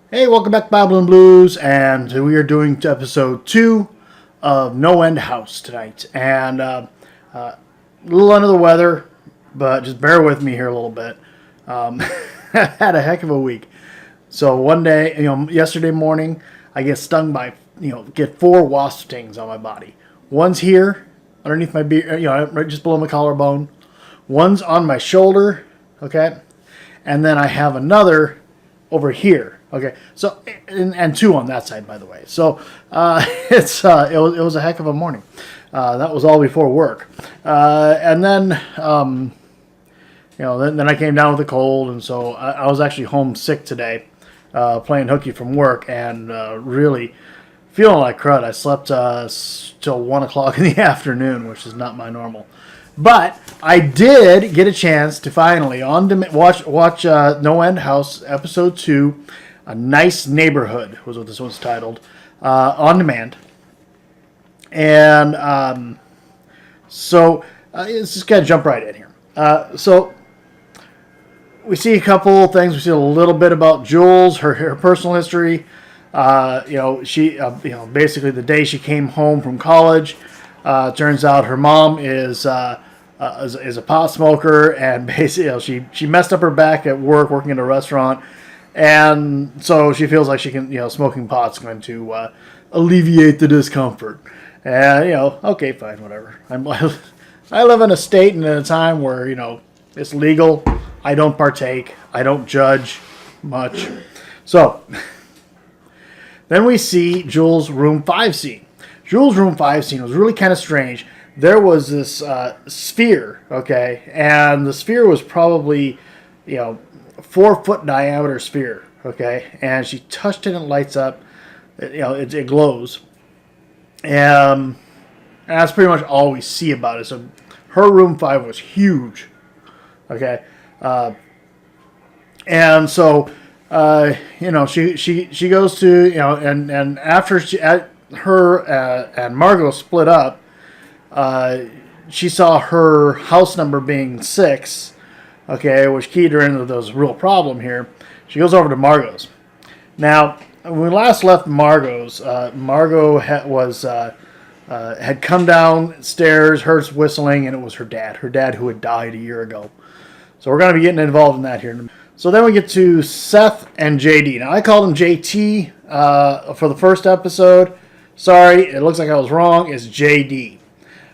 Hey, welcome back to Bible and Blues, and we are doing episode 2 of No End House tonight. And a little under the weather, but just bear with me here a little bit. Had a heck of a week. So one day, yesterday morning, I get stung by, get 4 wasp stings on my body. One's here, underneath my beard, right just below my collarbone. One's on my shoulder, okay? And then I have another over here. Okay, so and 2 on that side, by the way. So it was a heck of a morning. That was all before work, and then then I came down with a cold, and so I was actually home sick today, playing hooky from work, and really feeling like crud. I slept till 1 o'clock in the afternoon, which is not my normal. But I did get a chance to finally watch No End House episode 2. A Nice Neighborhood was what this one's titled, on demand. And so let's just kind of jump right in here. So we see a couple things. We see a little bit about Jules, her personal history. She basically the day she came home from college, turns out her mom is a pot smoker, and basically she messed up her back at work working in a restaurant. And so she feels like she can, smoking pot's going to alleviate the discomfort. And, okay, fine, whatever. I live in a state and in a time where, it's legal. I don't partake. I don't judge much. So then we see Jules' room 5 scene. Jules' room 5 scene was really kind of strange. There was this sphere, okay, and the sphere was probably, 4-foot diameter sphere, okay, and she touched it and it lights up, it glows, and that's pretty much all we see about it. So her room 5 was huge, okay, and so she goes to and after her and Margot split up, she saw her house number being 6. Okay, which keyed her into this real problem here. She goes over to Margot's. Now, when we last left Margot's, Margot had come downstairs, heard whistling, and it was her dad who had died a year ago. So we're going to be getting involved in that here. So then we get to Seth and JD. Now, I called him JT for the first episode. Sorry, it looks like I was wrong. It's JD.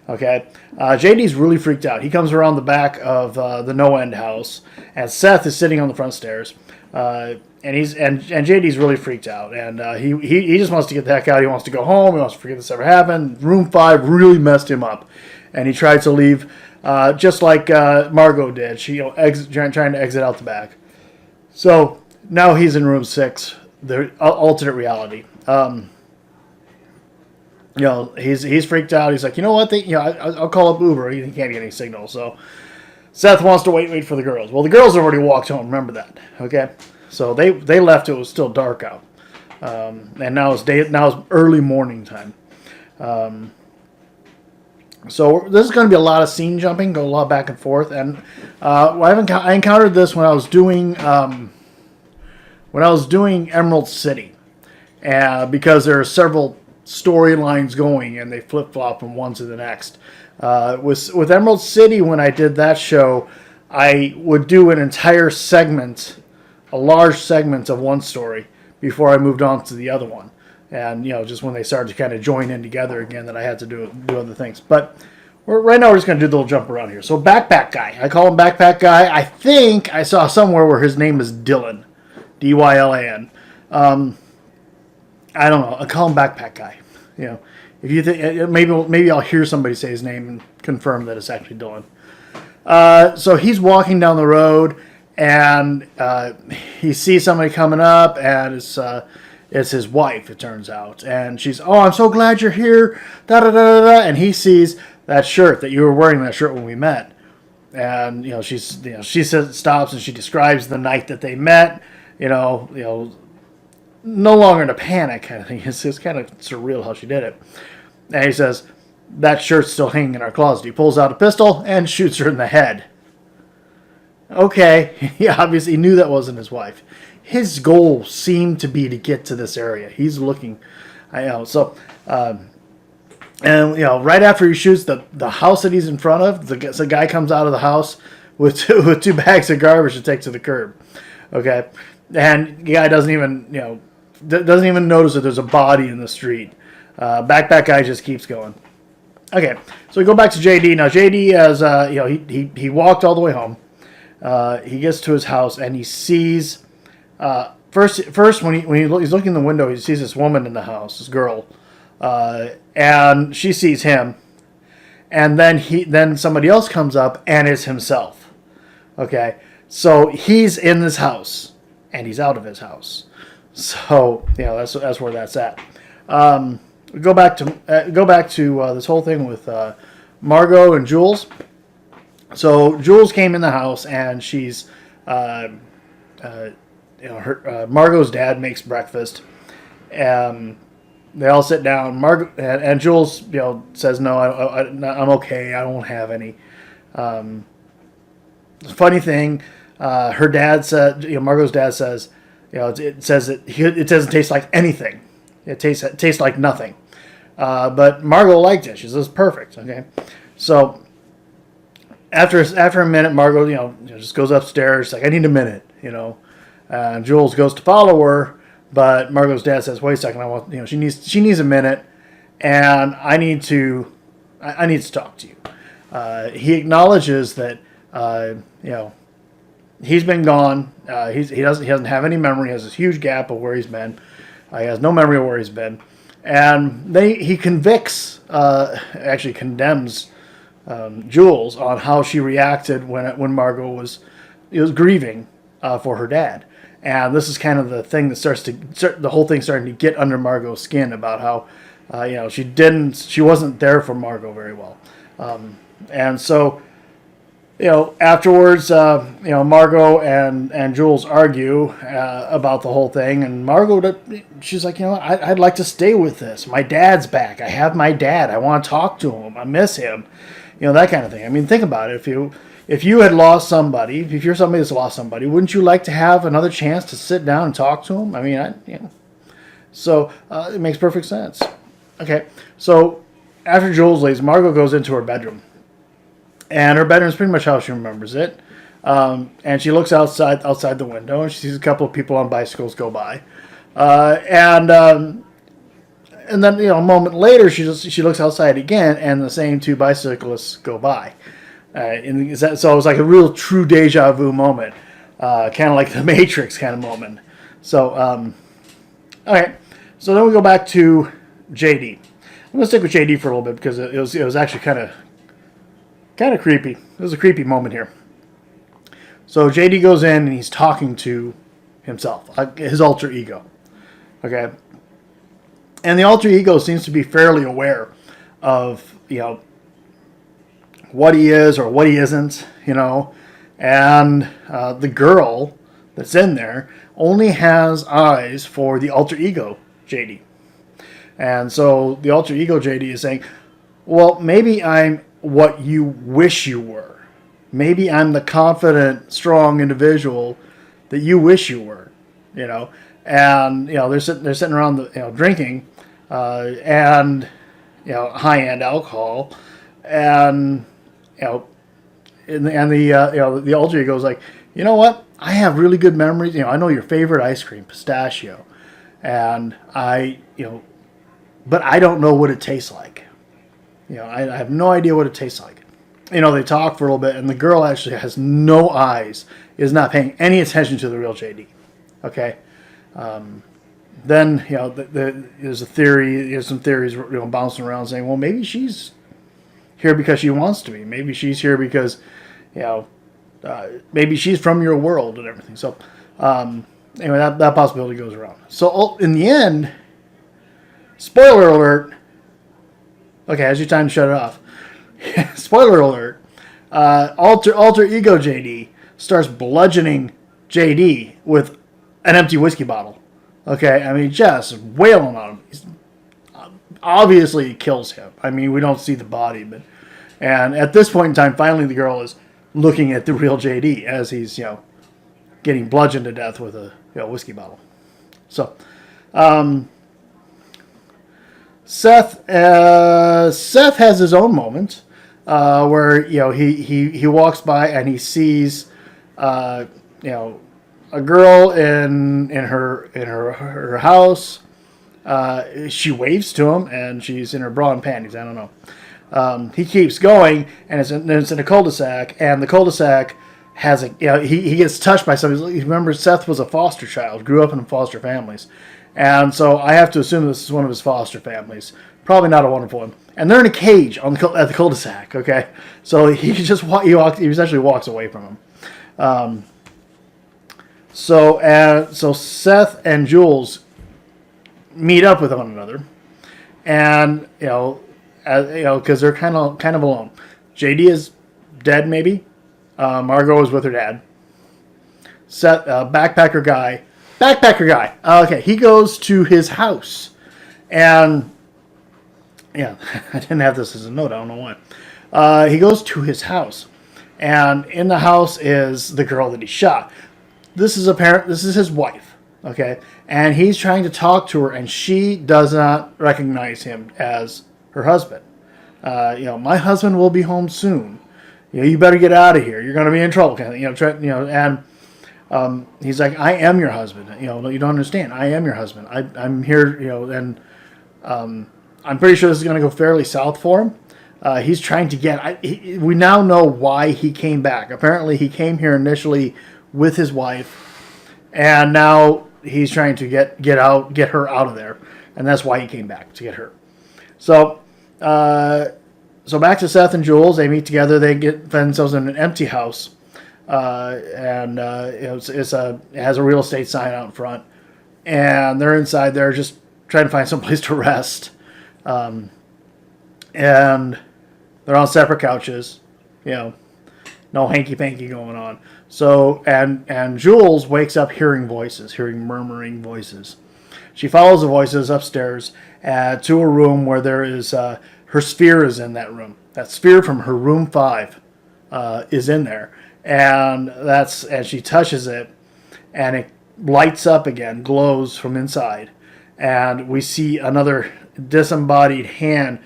Okay, JD's really freaked out. He comes around the back of the No End House, and Seth is sitting on the front stairs, and JD's really freaked out, and he just wants to get the heck out. He wants to go home. He wants to forget this ever happened. Room 5 really messed him up, and he tried to leave, just like Margot did. She trying to exit out the back. So now he's in room 6, the alternate reality. He's freaked out. He's like, you know what? I'll call up Uber. He can't get any signal. So Seth wants to wait for the girls. Well, the girls have already walked home. Remember that, okay? So they left. It was still dark out, and now it's early morning time. So this is going to be a lot of scene jumping, go a lot back and forth. And I encountered this when I was doing Emerald City, because there are several storylines going and they flip-flop from one to the next. With Emerald City, when I did that show, I would do an entire segment, a large segment of one story before I moved on to the other one. And just when they started to kind of join in together again, that I had to do other things. But right now we're just going to do the little jump around here. So Backpack Guy, I call him Backpack Guy. I think I saw somewhere where his name is Dylan, Dylan. I don't know. I call him Backpack Guy. If you think maybe I'll hear somebody say his name and confirm that it's actually Dylan. So he's walking down the road, and he sees somebody coming up, and it's his wife. It turns out, and she's, "Oh, I'm so glad you're here." Da da da da. And he sees that shirt that you were wearing, that shirt when we met, and she says, stops, and she describes the night that they met. No longer in a panic kind of thing. It's kind of surreal how she did it. And he says, "That shirt's still hanging in our closet." He pulls out a pistol and shoots her in the head. Okay, he obviously knew that wasn't his wife. his goal seemed to be to get to this area. He's looking, I know. So, and right after he shoots the house that he's in front of, the guy comes out of the house with two bags of garbage to take to the curb. Okay, and the guy doesn't even notice that there's a body in the street. Backpack guy just keeps going. Okay, so we go back to JD. Now JD has he walked all the way home. He gets to his house and he sees first when he's looking in the window, he sees this woman in the house, this girl, and she sees him, and then somebody else comes up and it's himself. Okay, so he's in this house and he's out of his house. So that's where that's at. Go back to this whole thing with Margot and Jules. So Jules came in the house and she's Margot's dad makes breakfast, and they all sit down. Margot and Jules says no, I'm okay, I don't have any. Funny thing, her dad said, Margot's dad says, it says that it doesn't taste like anything. It tastes like nothing. But Margot liked it. She says perfect. Okay, so after a minute, Margot just goes upstairs. She's like, I need a minute. Jules goes to follow her, but Margot's dad says, wait a second. I want she needs a minute, and I need to talk to you. He acknowledges that he's been gone. He doesn't have any memory. He has this huge gap of where he's been. He has no memory of where he's been. And he condemns Jules on how she reacted when Margot was grieving for her dad. And this is kind of the thing that the whole thing starting to get under Margot's skin about how she wasn't there for Margot very well. And so afterwards, Margot and Jules argue about the whole thing, and Margot, she's like, I'd like to stay with this. My dad's back. I have my dad. I want to talk to him. I miss him. That kind of thing. I mean, think about it. If you had lost somebody, if you're somebody that's lost somebody, wouldn't you like to have another chance to sit down and talk to him? I mean, So it makes perfect sense. Okay, so after Jules leaves, Margot goes into her bedroom. And her bedroom is pretty much how she remembers it. And she looks outside the window, and she sees a couple of people on bicycles go by. And then a moment later, she looks outside again, and the same two bicyclists go by. So it was like a real true deja vu moment, kind of like the Matrix kind of moment. So, all right. So then we go back to JD. I'm gonna stick with JD for a little bit because it was actually kind of creepy. It was a creepy moment here. So JD goes in and he's talking to himself, his alter ego. Okay. And the alter ego seems to be fairly aware of, what he is or what he isn't, And the girl that's in there only has eyes for the alter ego JD. And so the alter ego JD is saying, well, maybe I'm what you wish you were. Maybe I'm the confident, strong individual that you wish you were, And they're sitting around drinking, and high-end alcohol, and the alter ego goes like, you know what? I have really good memories. I know your favorite ice cream, pistachio, and but I don't know what it tastes like. I have no idea what it tastes like. They talk for a little bit, and the girl actually has no eyes, is not paying any attention to the real JD. Okay. Then there's a theory. There's some theories bouncing around saying, well, maybe she's here because she wants to be. Maybe she's here because maybe she's from your world and everything. So anyway, that possibility goes around. So in the end, spoiler alert. Okay, it's your time to shut it off. Spoiler alert. Alter ego JD starts bludgeoning JD with an empty whiskey bottle. Okay, I mean, just wailing on him. He's, obviously, it kills him. I mean, we don't see the body, and at this point in time, finally, the girl is looking at the real JD as he's, getting bludgeoned to death with a whiskey bottle. So, Seth has his own moment where he walks by and he sees a girl in her house. She waves to him and she's in her bra and panties. I don't know. He keeps going and it's in a cul-de-sac, and the cul-de-sac has he gets touched by somebody. Remember, Seth was a foster child, grew up in foster families. And so I have to assume this is one of his foster families. Probably not a wonderful one. And they're in a cage at the cul-de-sac, okay? So he just he essentially walks away from him. So Seth and Jules meet up with one another. And, because they're kind of alone. JD is dead, maybe. Margot is with her dad. Seth, backpacker guy. Okay, he goes to his house, and I didn't have this as a note. I don't know why. He goes to his house, and in the house is the girl that he shot. This is his wife. Okay, and he's trying to talk to her, and she does not recognize him as her husband. My husband will be home soon. You better get out of here. You're going to be in trouble. And he's like, I am your husband. You don't understand. I am your husband. I'm here. And I'm pretty sure this is going to go fairly south for him. He's trying to we now know why he came back. Apparently, he came here initially with his wife, and now he's trying to get her out of there, and that's why he came back, to get her. So back to Seth and Jules. They meet together. They find themselves in an empty house. It has a real estate sign out front, and they're inside there just trying to find some place to rest. And they're on separate couches, no hanky-panky going on. So, and Jules wakes up hearing murmuring voices. She follows the voices upstairs to a room where there is, her sphere is in that room. That sphere from her room 5 is in there. And she touches it, and it lights up again, glows from inside. And we see another disembodied hand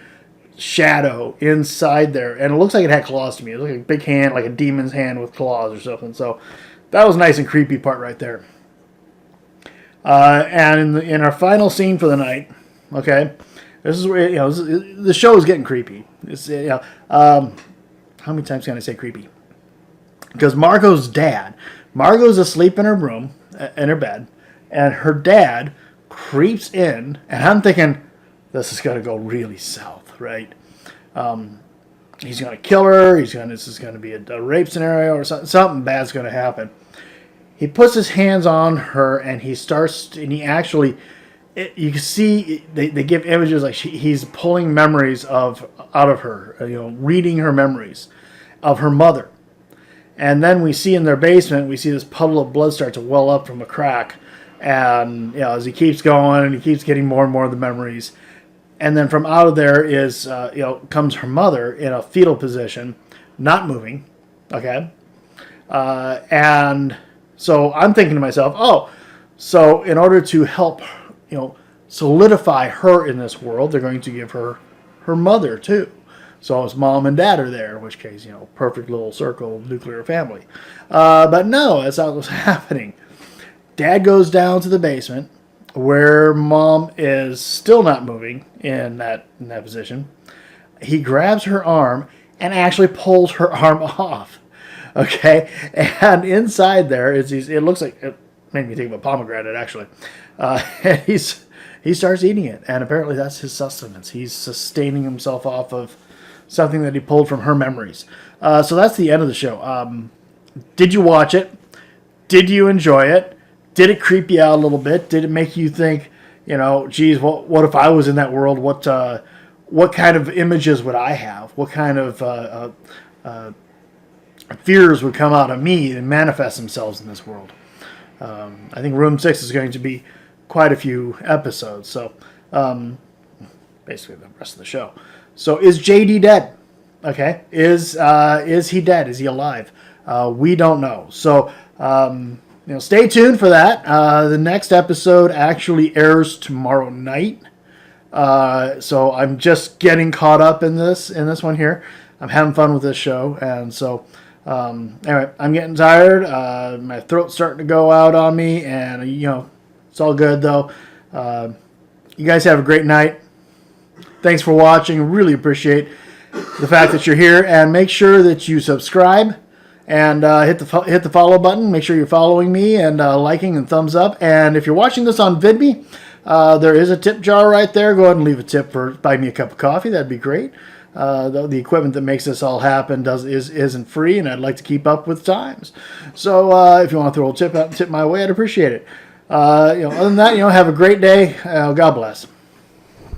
shadow inside there. And it looks like it had claws to me. It looked like a big hand, like a demon's hand with claws or something. So that was a nice and creepy part right there. And in our final scene for the night, okay, this is where, the show is getting creepy. It's, how many times can I say creepy? Because Margot's asleep in her room, in her bed, and her dad creeps in, and I'm thinking, this is going to go really south, right? He's going to kill her, this is going to be a rape scenario, or something bad's going to happen. He puts his hands on her, and you can see, they give images like he's pulling memories out of her, reading her memories of her mother. And then we see in their basement, we see this puddle of blood start to well up from a crack. And, as he keeps going, and he keeps getting more and more of the memories. And then from out of there comes her mother in a fetal position, not moving. Okay. And so I'm thinking to myself, so in order to help, solidify her in this world, they're going to give her mother too. So his mom and dad are there, in which case, perfect little circle nuclear family. But no, that's not what's happening. Dad goes down to the basement where mom is still not moving in that position. He grabs her arm and actually pulls her arm off. Okay? And inside there is it looks like, it made me think of a pomegranate actually. And he starts eating it, and apparently that's his sustenance. He's sustaining himself off of something that he pulled from her memories. So that's the end of the show. Did you watch it? Did you enjoy it? Did it creep you out a little bit? Did it make you think, geez, what if I was in that world? What kind of images would I have? What kind of fears would come out of me and manifest themselves in this world? I think Room 6 is going to be quite a few episodes. So basically the rest of the show. So is JD dead? Okay. Is he dead? Is he alive? We don't know. So stay tuned for that. The next episode actually airs tomorrow night. So I'm just getting caught up in this one here. I'm having fun with this show, and so anyway, I'm getting tired. My throat's starting to go out on me, and it's all good though. You guys have a great night. Thanks for watching. Really appreciate the fact that you're here, and make sure that you subscribe and hit the follow button. Make sure you're following me and liking and thumbs up. And if you're watching this on VidMe, there is a tip jar right there. Go ahead and leave a tip for buy me a cup of coffee. That'd be great. The equipment that makes this all happen isn't free, and I'd like to keep up with times. So if you want to throw a tip my way, I'd appreciate it. Other than that, have a great day. God bless.